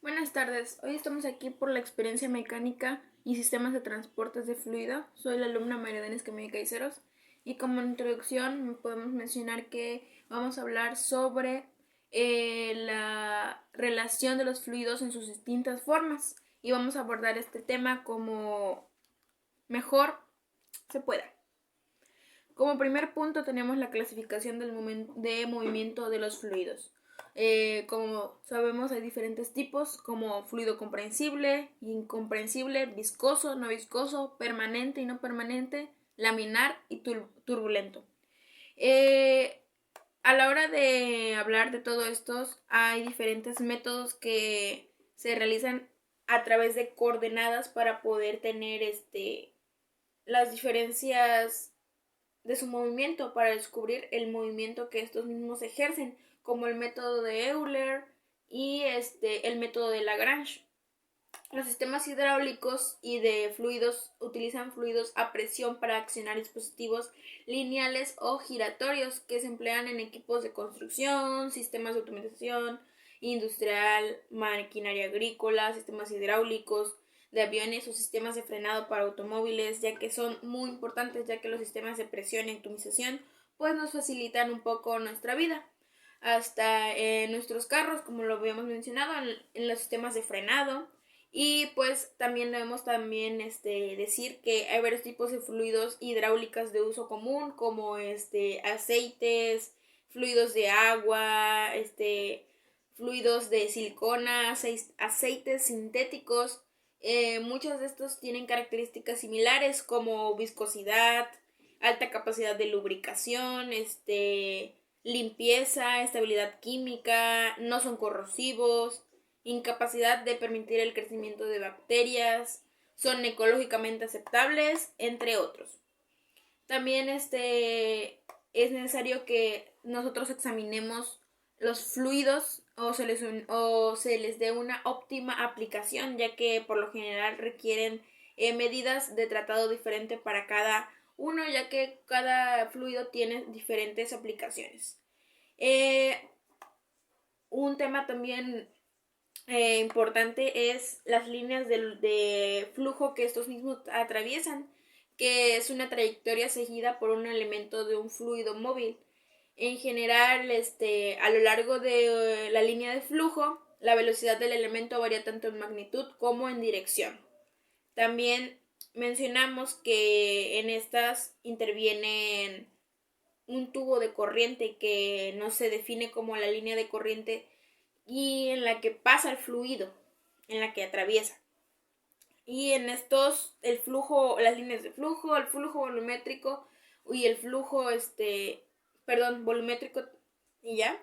Buenas tardes, hoy estamos aquí por la experiencia mecánica y sistemas de transportes de fluido. Soy la alumna María Denis Camilla Caiceros y como introducción podemos mencionar que vamos a hablar sobre la relación de los fluidos en sus distintas formas y vamos a abordar este tema como mejor se pueda. Como primer punto tenemos la clasificación de movimiento de los fluidos. Como sabemos hay diferentes tipos como fluido comprensible, incomprensible, viscoso, no viscoso, permanente y no permanente, laminar y turbulento. Eh, a la hora de hablar de todo esto hay diferentes métodos que se realizan a través de coordenadas para poder tener las diferencias de su movimiento para descubrir el movimiento que estos mismos ejercen, como el método de Euler y el método de Lagrange. Los sistemas hidráulicos y de fluidos utilizan fluidos a presión para accionar dispositivos lineales o giratorios que se emplean en equipos de construcción, sistemas de automatización industrial, maquinaria agrícola, sistemas hidráulicos de aviones o sistemas de frenado para automóviles, ya que son muy importantes, ya que los sistemas de presión y optimización pues nos facilitan un poco nuestra vida. Hasta en nuestros carros, como lo habíamos mencionado, en los sistemas de frenado. Y pues también debemos decir que hay varios tipos de fluidos hidráulicas de uso común, como aceites, fluidos de agua, fluidos de silicona, aceites sintéticos. Muchos de estos tienen características similares como viscosidad, alta capacidad de lubricación, limpieza, estabilidad química, no son corrosivos, incapacidad de permitir el crecimiento de bacterias, son ecológicamente aceptables, entre otros. También es necesario que nosotros examinemos los fluidos o se les dé una óptima aplicación, ya que por lo general requieren medidas de tratado diferente para cada uno, ya que cada fluido tiene diferentes aplicaciones. Eh, un tema también importante es las líneas de flujo que estos mismos atraviesan, que es una trayectoria seguida por un elemento de un fluido móvil. En general, a lo largo de la línea de flujo, la velocidad del elemento varía tanto en magnitud como en dirección. También mencionamos que en estas intervienen un tubo de corriente que no se define como la línea de corriente y en la que pasa el fluido, en la que atraviesa. Y en estos, el flujo, las líneas de flujo, el flujo volumétrico y el flujo, volumétrico y ya.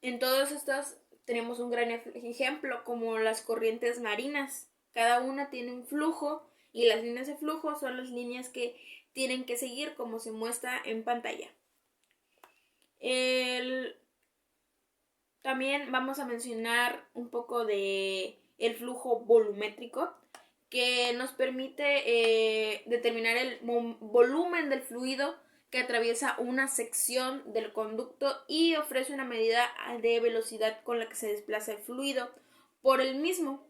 En todas estas tenemos un gran ejemplo como las corrientes marinas. Cada una tiene un flujo y las líneas de flujo son las líneas que tienen que seguir como se muestra en pantalla. También vamos a mencionar un poco de el flujo volumétrico que nos permite determinar el volumen del fluido que atraviesa una sección del conducto y ofrece una medida de velocidad con la que se desplaza el fluido por el mismo.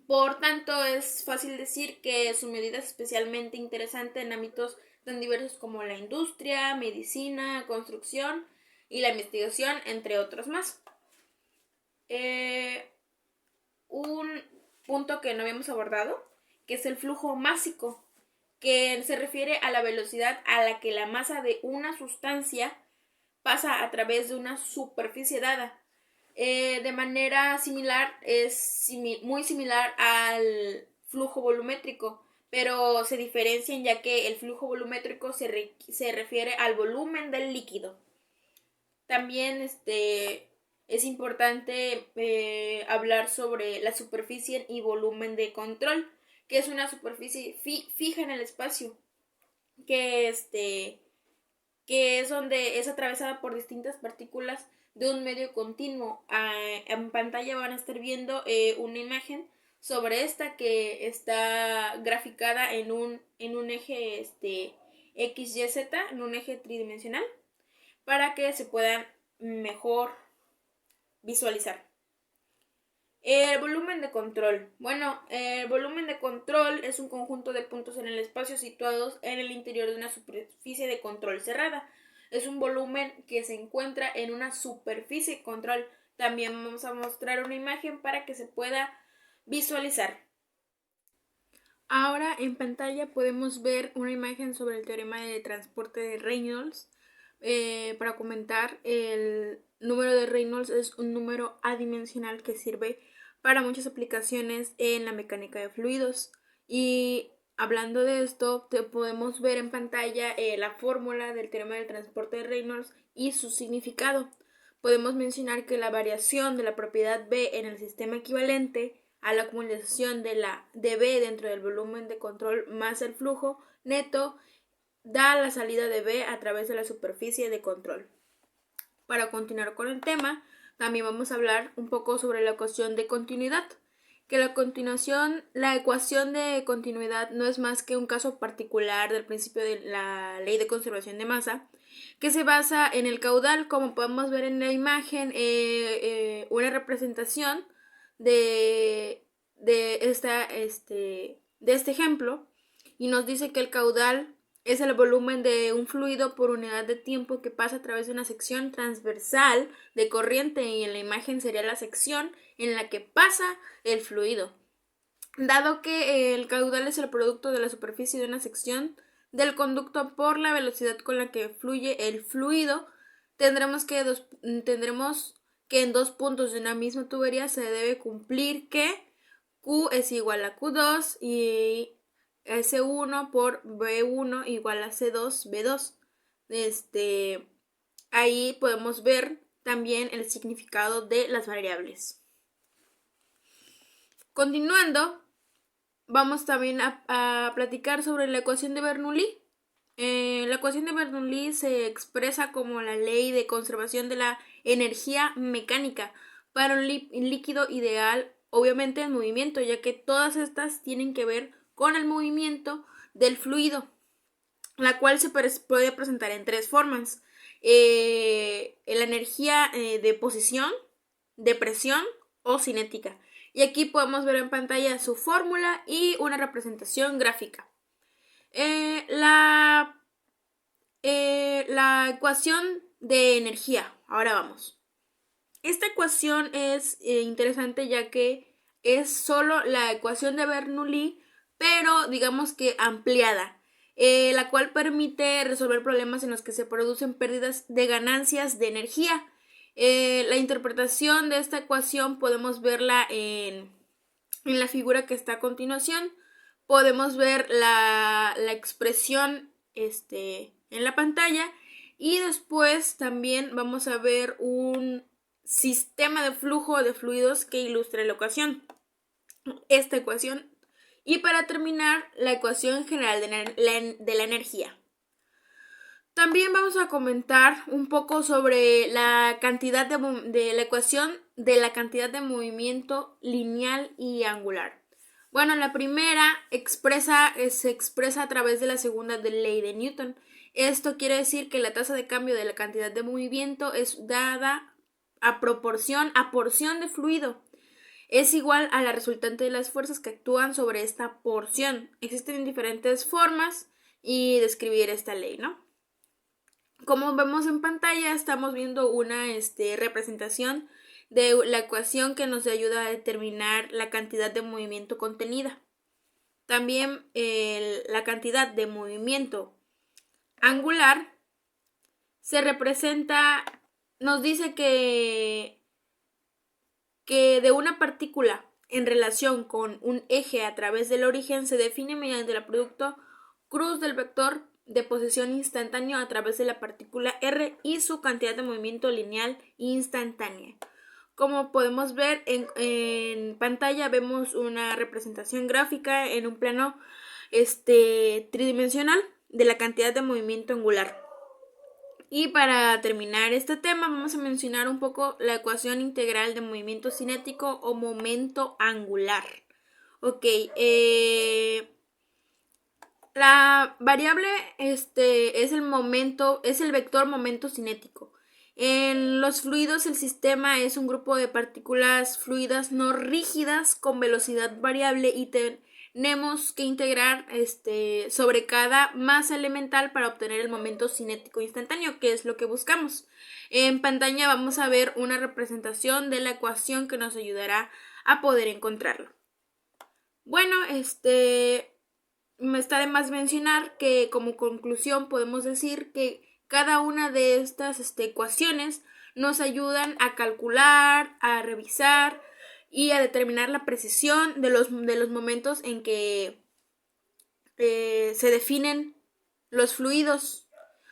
Por tanto, es fácil decir que su medida es especialmente interesante en ámbitos tan diversos como la industria, medicina, construcción y la investigación, entre otros más. Un punto que no habíamos abordado, que es el flujo másico, que se refiere a la velocidad a la que la masa de una sustancia pasa a través de una superficie dada. De manera similar, es muy similar al flujo volumétrico, pero se diferencian ya que el flujo volumétrico se refiere al volumen del líquido. También es importante hablar sobre la superficie y volumen de control, que es una superficie fija en el espacio, que que es donde es atravesada por distintas partículas de un medio continuo. En pantalla van a estar viendo una imagen sobre esta que está graficada en un eje XYZ, en un eje tridimensional, para que se puedan mejor visualizar. El volumen de control. Bueno, el volumen de control es un conjunto de puntos en el espacio situados en el interior de una superficie de control cerrada. Es un volumen que se encuentra en una superficie de control. También vamos a mostrar una imagen para que se pueda visualizar. Ahora en pantalla podemos ver una imagen sobre el teorema de transporte de Reynolds. Para comentar, el número de Reynolds es un número adimensional que sirve para muchas aplicaciones en la mecánica de fluidos. Y hablando de esto, podemos ver en pantalla la fórmula del teorema del transporte de Reynolds y su significado. Podemos mencionar que la variación de la propiedad B en el sistema equivalente a la acumulación de la dB dentro del volumen de control más el flujo neto da la salida de B a través de la superficie de control. Para continuar con el tema, también vamos a hablar un poco sobre la ecuación de continuidad, que la ecuación de continuidad no es más que un caso particular del principio de la ley de conservación de masa, que se basa en el caudal, como podemos ver en la imagen, una representación de, de este ejemplo, y nos dice que el caudal es el volumen de un fluido por unidad de tiempo que pasa a través de una sección transversal de corriente, y en la imagen sería la sección en la que pasa el fluido. Dado que el caudal es el producto de la superficie de una sección del conducto por la velocidad con la que fluye el fluido, tendremos que en dos puntos de una misma tubería se debe cumplir que Q es igual a Q2 y S1 por B1 igual a C2 B2. Ahí podemos ver también el significado de las variables. Continuando, vamos también a platicar sobre la ecuación de Bernoulli. La ecuación de Bernoulli se expresa como la ley de conservación de la energía mecánica para un líquido ideal, obviamente en movimiento, ya que todas estas tienen que ver con el movimiento del fluido, la cual se puede presentar en tres formas. La energía de posición, de presión o cinética. Y aquí podemos ver en pantalla su fórmula y una representación gráfica. La ecuación de energía. Ahora vamos. Esta ecuación es interesante ya que es solo la ecuación de Bernoulli, pero digamos que ampliada, la cual permite resolver problemas en los que se producen pérdidas de ganancias de energía. La interpretación de esta ecuación podemos verla en la figura que está a continuación. Podemos ver la expresión en la pantalla, y después también vamos a ver un sistema de flujo de fluidos que ilustra esta ecuación, y para terminar la ecuación general de la energía. También vamos a comentar un poco sobre la cantidad de la ecuación de la cantidad de movimiento lineal y angular. Bueno, la primera se expresa a través de la segunda ley de Newton. Esto quiere decir que la tasa de cambio de la cantidad de movimiento es dada a porción de fluido. Es igual a la resultante de las fuerzas que actúan sobre esta porción. Existen diferentes formas de describir esta ley, ¿no? Como vemos en pantalla, estamos viendo una representación de la ecuación que nos ayuda a determinar la cantidad de movimiento contenida. También la cantidad de movimiento angular se representa, nos dice que de una partícula en relación con un eje a través del origen se define mediante el producto cruz del vector de posición instantáneo a través de la partícula R y su cantidad de movimiento lineal instantánea. Como podemos ver en pantalla, vemos una representación gráfica en un plano tridimensional de la cantidad de movimiento angular. Y para terminar este tema vamos a mencionar un poco la ecuación integral de movimiento cinético o momento angular. Ok, la variable es el vector momento cinético. En los fluidos, el sistema es un grupo de partículas fluidas no rígidas con velocidad variable y tenemos que integrar sobre cada masa elemental para obtener el momento cinético instantáneo, que es lo que buscamos. En pantalla vamos a ver una representación de la ecuación que nos ayudará a poder encontrarlo. Bueno, me está de más mencionar que como conclusión podemos decir que cada una de estas ecuaciones nos ayudan a calcular, a revisar y a determinar la precisión de los momentos en que se definen los fluidos.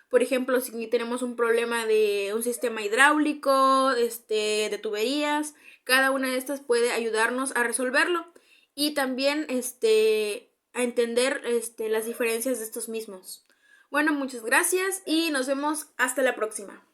Por ejemplo, si tenemos un problema de un sistema hidráulico, de tuberías, cada una de estas puede ayudarnos a resolverlo y también a entender las diferencias de estos mismos. Bueno, muchas gracias y nos vemos hasta la próxima.